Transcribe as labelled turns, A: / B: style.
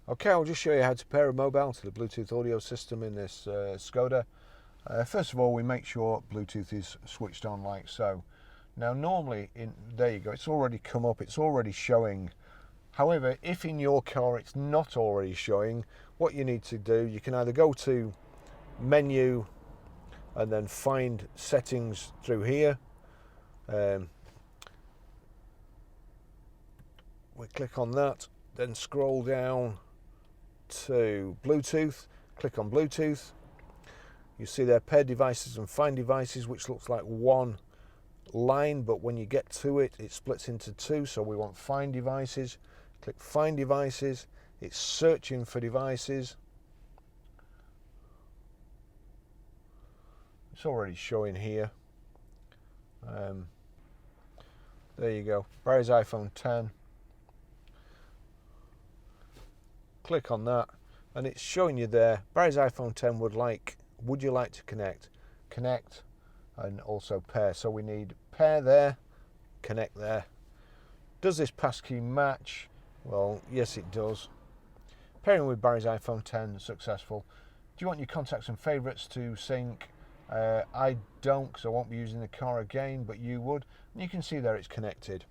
A: Okay, I'll just show you how to pair a mobile to the Bluetooth audio system in this SKODA. First of all, we make sure Bluetooth is switched on like so. Now normally, there you go, it's already come up, it's already showing. However, if in your car it's not already showing, what you need to do, you can either go to menu and then find settings through here. We click on that, then scroll down to Bluetooth, click on Bluetooth. You see there pair devices and find devices, which looks like one line, but when you get to it, it splits into two, so we want find devices. Click find devices, it's searching for devices. It's already showing here. There you go, Barry's iPhone 10. Click on that and it's showing you there Barry's iPhone 10 would you like to connect, and also pair. So we need pair there, connect there. Does this passkey match? Well, yes it does. Pairing with Barry's iPhone 10 successful. Do you want your contacts and favorites to sync? I don't, because I won't be using the car again, but you would. And you can see there it's connected.